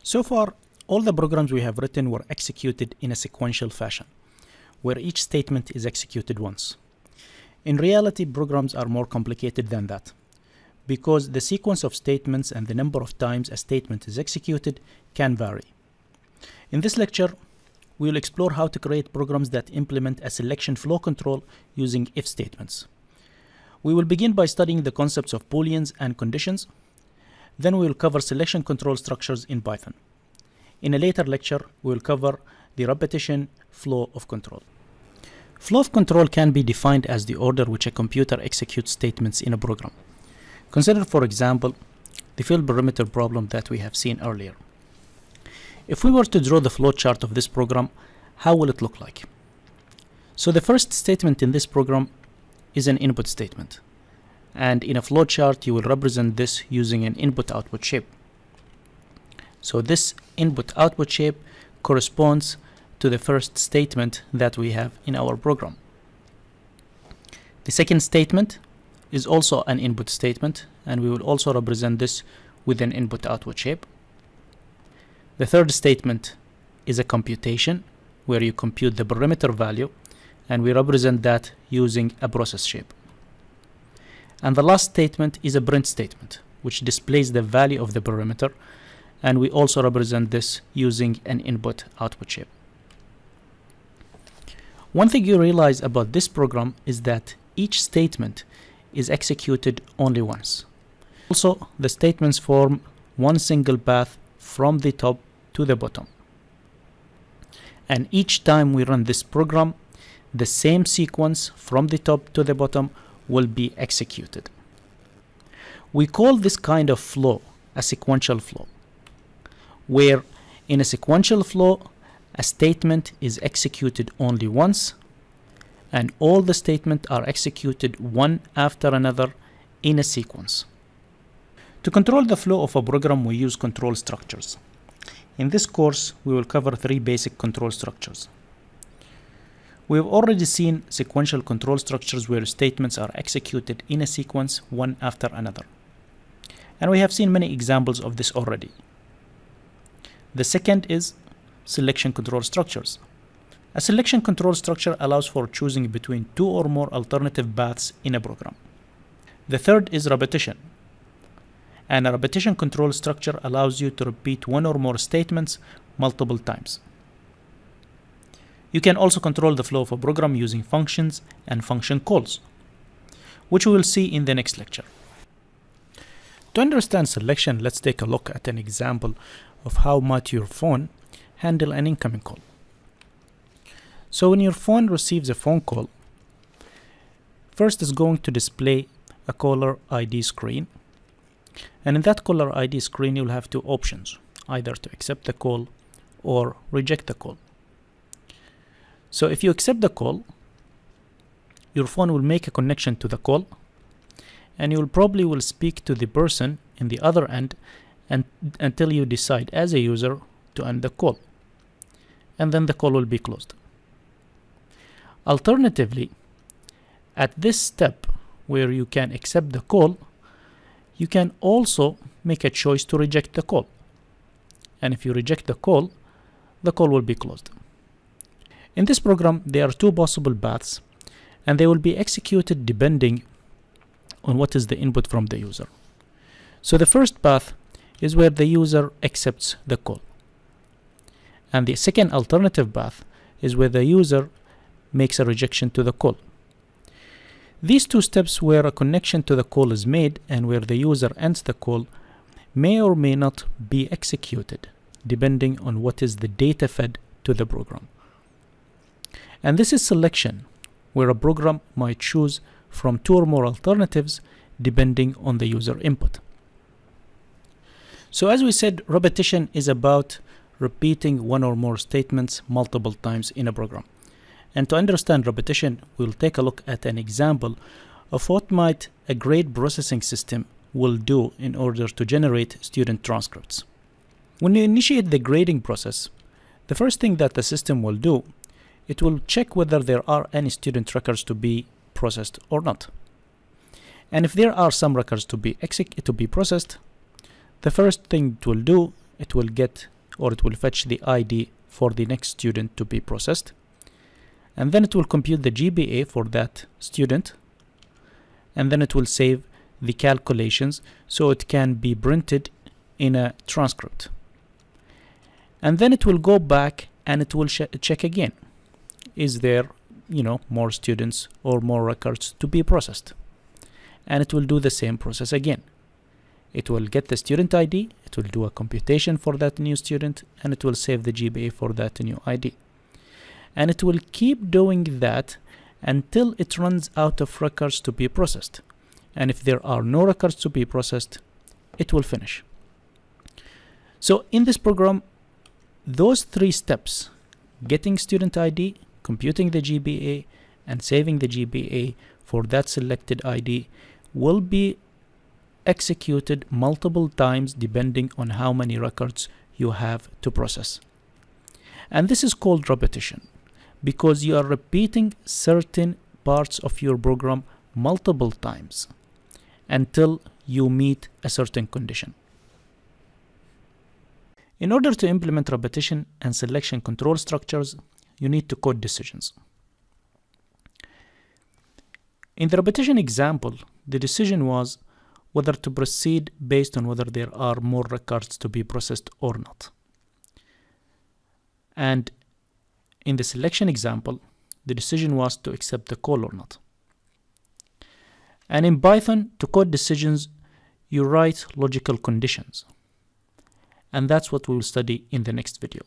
So far, all the programs we have written were executed in a sequential fashion, where each statement is executed once. In reality, programs are more complicated than that, because the sequence of statements and the number of times a statement is executed can vary. In this lecture, we will explore how to create programs that implement a selection flow control using if statements. We will begin by studying the concepts of Booleans and conditions. Then we will cover selection control structures in Python. In a later lecture, we will cover the repetition flow of control. Flow of control can be defined as the order which a computer executes statements in a program. Consider, for example, the field perimeter problem that we have seen earlier. If we were to draw the flow chart of this program, how will it look like? So the first statement in this program is an input statement. And in a flow chart, you will represent this using an input-output shape. So this input-output shape corresponds to the first statement that we have in our program. The second statement is also an input statement, and we will also represent this with an input-output shape. The third statement is a computation, where you compute the perimeter value, and we represent that using a process shape. And the last statement is a print statement, which displays the value of the perimeter, and we also represent this using an input-output shape. One thing you realize about this program is that each statement is executed only once. Also, the statements form one single path from the top to the bottom. And each time we run this program, the same sequence from the top to the bottom will be executed. We call this kind of flow a sequential flow, where in a sequential flow, a statement is executed only once, and all the statements are executed one after another in a sequence. To control the flow of a program, we use control structures. In this course, we will cover three basic control structures. We have already seen sequential control structures where statements are executed in a sequence one after another. And we have seen many examples of this already. The second is selection control structures. A selection control structure allows for choosing between two or more alternative paths in a program. The third is repetition. And a repetition control structure allows you to repeat one or more statements multiple times. You can also control the flow of a program using functions and function calls, which we will see in the next lecture. To understand selection, let's take a look at an example of how might your phone handle an incoming call. So when your phone receives a phone call, first it's going to display a caller ID screen. And in that caller ID screen, you'll have two options, either to accept the call or reject the call. So if you accept the call, your phone will make a connection to the call, and you probably will speak to the person in the other end until you decide as a user to end the call, and then the call will be closed. Alternatively, at this step where you can accept the call, you can also make a choice to reject the call. And if you reject the call will be closed. In this program, there are two possible paths, and they will be executed depending on what is the input from the user. So the first path is where the user accepts the call. And the second alternative path is where the user makes a rejection to the call. These two steps where a connection to the call is made and where the user ends the call may or may not be executed, depending on what is the data fed to the program. And this is selection, where a program might choose from two or more alternatives depending on the user input. So as we said, repetition is about repeating one or more statements multiple times in a program. And to understand repetition, we'll take a look at an example of what might a grade processing system will do in order to generate student transcripts. When you initiate the grading process, the first thing that the system will do, it will check whether there are any student records to be processed or not. And if there are some records to be processed, the first thing it will do, it will get or it will fetch the ID for the next student to be processed. And then it will compute the GPA for that student. And then it will save the calculations so it can be printed in a transcript. And then it will go back and it will check again. Is there, more students or more records to be processed? And it will do the same process again. It will get the student ID, it will do a computation for that new student, and it will save the GPA for that new ID. And it will keep doing that until it runs out of records to be processed. And if there are no records to be processed, it will finish. So in this program, those three steps, getting student ID, computing the GPA, and saving the GPA for that selected ID, will be executed multiple times depending on how many records you have to process. And this is called repetition, because you are repeating certain parts of your program multiple times until you meet a certain condition. In order to implement repetition and selection control structures, you need to code decisions. In the repetition example, the decision was whether to proceed based on whether there are more records to be processed or not. And in the selection example, the decision was to accept the call or not. And in Python, to code decisions, you write logical conditions. And that's what we will study in the next video.